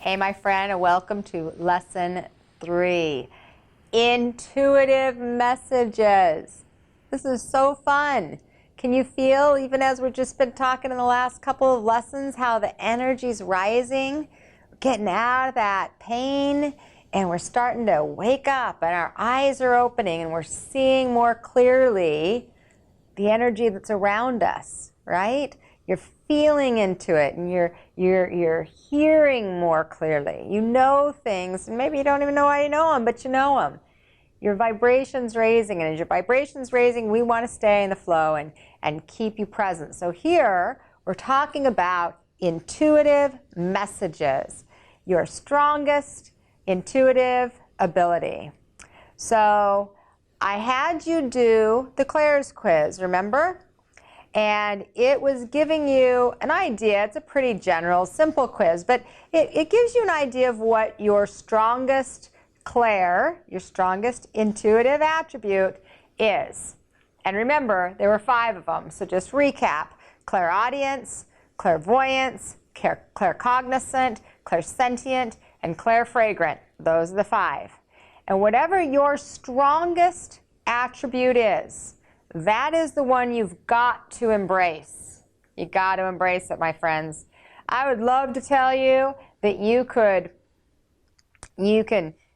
Hey, my friend, and welcome to Lesson 3, Intuitive Messages. This is so fun. Can you feel, even as we've just been talking in the last couple of lessons, how the energy's rising? We're getting out of that pain, and we're starting to wake up, and our eyes are opening, and we're seeing more clearly the energy that's around us, right? You're feeling into it, and you're hearing more clearly. You know things, and maybe you don't even know why you know them, but you know them. Your vibration's raising, and as your vibration's raising, we want to stay in the flow and keep you present. So here, we're talking about intuitive messages, your strongest intuitive ability. So I had you do the Claire's quiz, remember? And it was giving you an idea. It's a pretty general, simple quiz, but it gives you an idea of what your strongest Claire, your strongest intuitive attribute is. And remember, there were 5 of them, so just recap. Clairaudience, clairvoyance, claircognizant, clairsentient, and clairfragrant. Those are the 5. And whatever your strongest attribute is, that is the one you've got to embrace. You got to embrace it, my friends. I would love to tell you that you can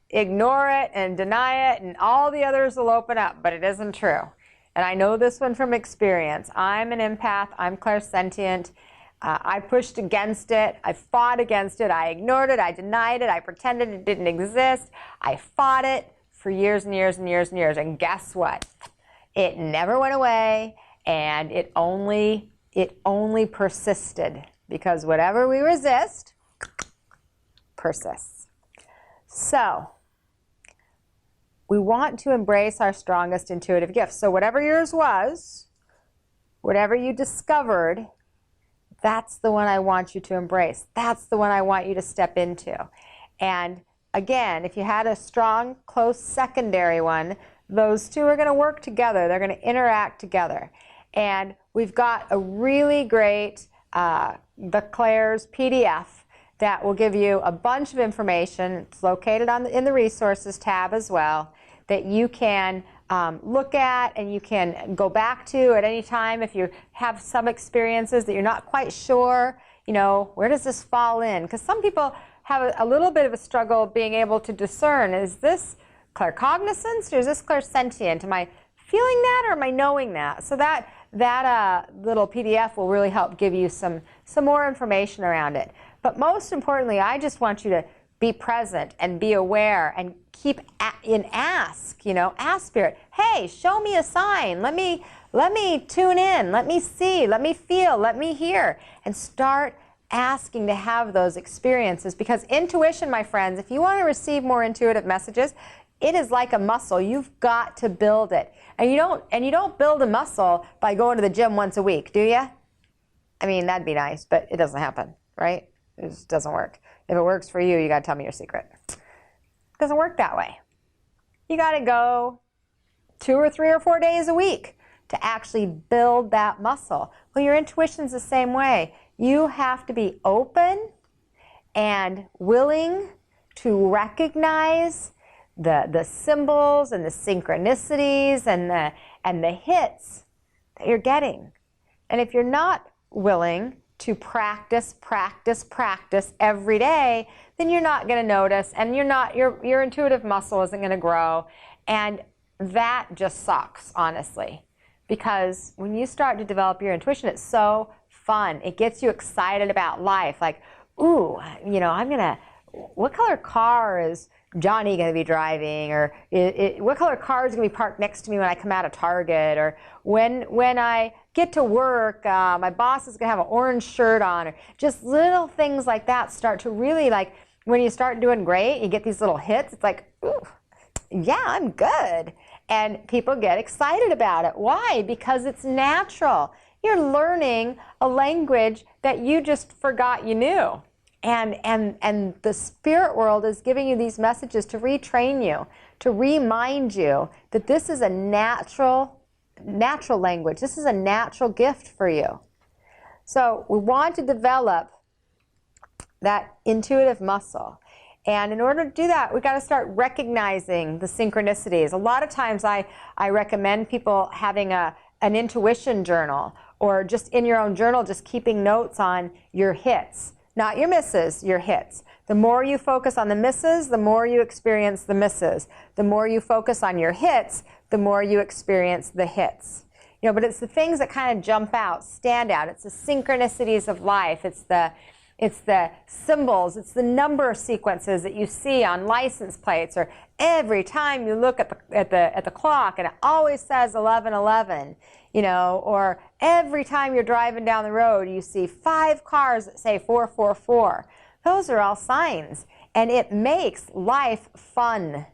ignore it and deny it and all the others will open up, but it isn't true. And I know this one from experience. I'm an empath. I'm clairsentient. I pushed against it. I fought against it. I ignored it. I denied it. I pretended it didn't exist. I fought it for years and years and years and years. And guess what? It never went away, and it only persisted, because whatever we resist persists. So we want to embrace our strongest intuitive gifts. So whatever yours was, whatever you discovered, that's the one I want you to embrace. That's the one I want you to step into. And again, if you had a strong, close secondary one, those two are going to work together. They're going to interact together. And we've got a really great the Claire's PDF that will give you a bunch of information. It's located in the resources tab as well, that you can look at and you can go back to at any time if you have some experiences that you're not quite sure, where does this fall in? Because some people have a little bit of a struggle being able to discern, is this claircognizance or is this clairsentient? Am I feeling that or am I knowing that? So that little PDF will really help give you some more information around it. But most importantly, I just want you to be present and be aware and keep ask Spirit, hey, show me a sign. Let me tune in. Let me see. Let me feel. Let me hear. And start asking to have those experiences, because intuition, my friends, if you want to receive more intuitive messages, it is like a muscle. You've got to build it. And you don't build a muscle by going to the gym once a week, do you? I mean, that'd be nice, but it doesn't happen, right? It just doesn't work. If it works for you, you got to tell me your secret. It doesn't work that way. You got to go 2 or 3 or 4 days a week to actually build that muscle. Well, your intuition's the same way. You have to be open and willing to recognize the symbols and the synchronicities and the hits that you're getting. And if you're not willing to practice every day, then you're not going to notice, and your intuitive muscle isn't going to grow. And that just sucks, honestly. Because when you start to develop your intuition, it's so fun. It gets you excited about life. Like, ooh, what color car is Johnny going to be driving? Or what color car is going to be parked next to me when I come out of Target? Or when I get to work, my boss is going to have an orange shirt on. Or just little things like that start to really, like, when you start doing great, you get these little hits. It's like, ooh, yeah, I'm good. And people get excited about it. Why? Because it's natural. You're learning a language that you just forgot you knew. And the spirit world is giving you these messages to retrain you, to remind you that this is a natural language. This is a natural gift for you. So we want to develop that intuitive muscle. And in order to do that, we've got to start recognizing the synchronicities. A lot of times I recommend people having an intuition journal, or just in your own journal, just keeping notes on your hits. Not your misses, your hits. The more you focus on the misses, the more you experience the misses. The more you focus on your hits, the more you experience the hits. You know, but it's the things that kind of jump out, stand out. It's the synchronicities of life. It's the symbols, it's the number sequences that you see on license plates, or every time you look at the clock and it always says 11:11, you know, or every time you're driving down the road you see 5 cars that say 444. Those are all signs, and it makes life fun.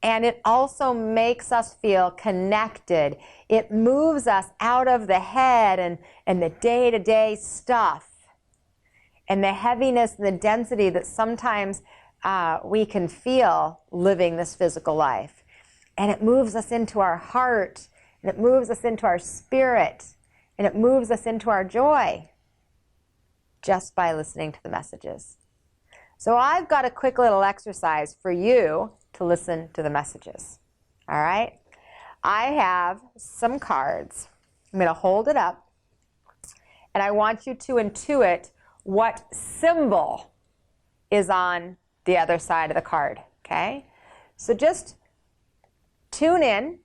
And it also makes us feel connected. It moves us out of the head and the day-to-day stuff, and the heaviness and the density that sometimes we can feel living this physical life. And it moves us into our heart, and it moves us into our spirit, and it moves us into our joy just by listening to the messages. So I've got a quick little exercise for you to listen to the messages. All right? I have some cards. I'm going to hold it up, and I want you to intuit what symbol is on the other side of the card, okay? So just tune in.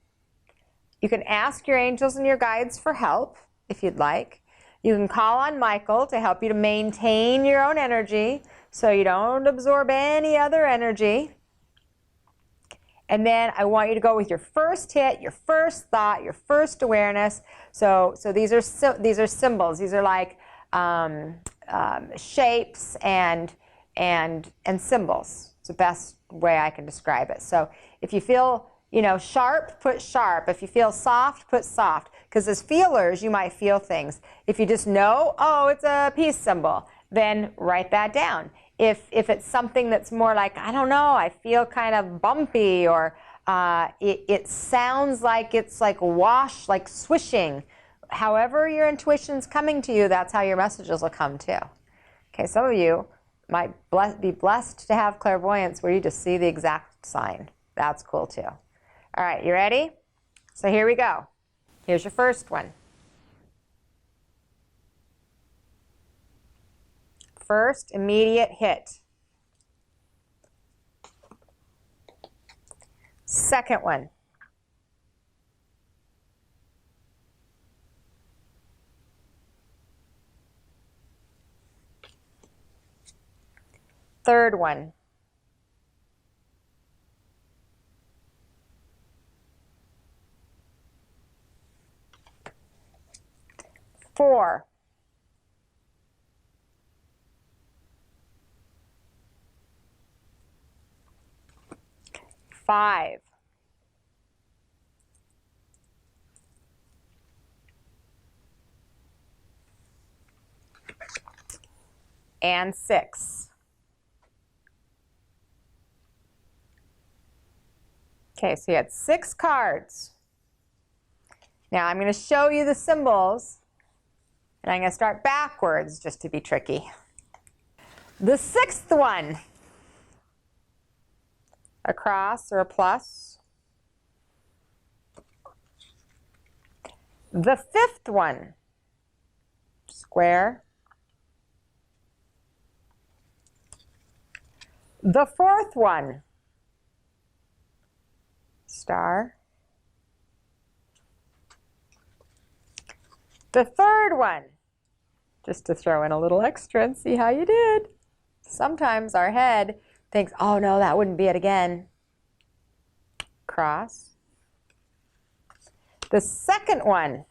You can ask your angels and your guides for help if you'd like. You can call on Michael to help you to maintain your own energy so you don't absorb any other energy. And then I want you to go with your first hit, your first thought, your first awareness. So these are symbols. These are like shapes and symbols. It's the best way I can describe it. So if you feel, you know, sharp, put sharp. If you feel soft, put soft. Because as feelers, you might feel things. If you just know, oh, it's a peace symbol, then write that down. If it's something that's more like, I don't know, I feel kind of bumpy, or it sounds like it's like wash, like swishing. However your intuition's coming to you, that's how your messages will come too. Okay, some of you might be blessed to have clairvoyance where you just see the exact sign. That's cool too. All right, you ready? So here we go. Here's your first one. First immediate hit. Second one. Third one. Four. Five. And 6. Okay, so you had 6 cards. Now I'm going to show you the symbols, and I'm going to start backwards just to be tricky. The 6th one, a cross or a plus. The 5th one, square. The 4th one, star. The 3rd one, just to throw in a little extra and see how you did. Sometimes our head thinks, oh no, that wouldn't be it again. Cross. The 2nd one,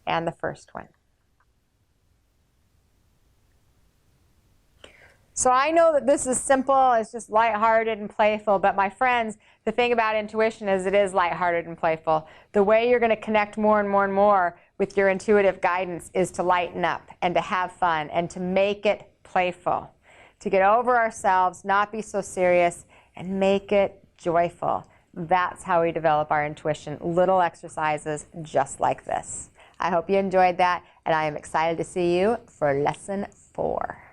and the 1st one. So I know that this is simple, it's just lighthearted and playful, but my friends, the thing about intuition is it is lighthearted and playful. The way you're going to connect more and more and more with your intuitive guidance is to lighten up and to have fun and to make it playful. To get over ourselves, not be so serious, and make it joyful. That's how we develop our intuition. Little exercises just like this. I hope you enjoyed that, and I am excited to see you for lesson 4.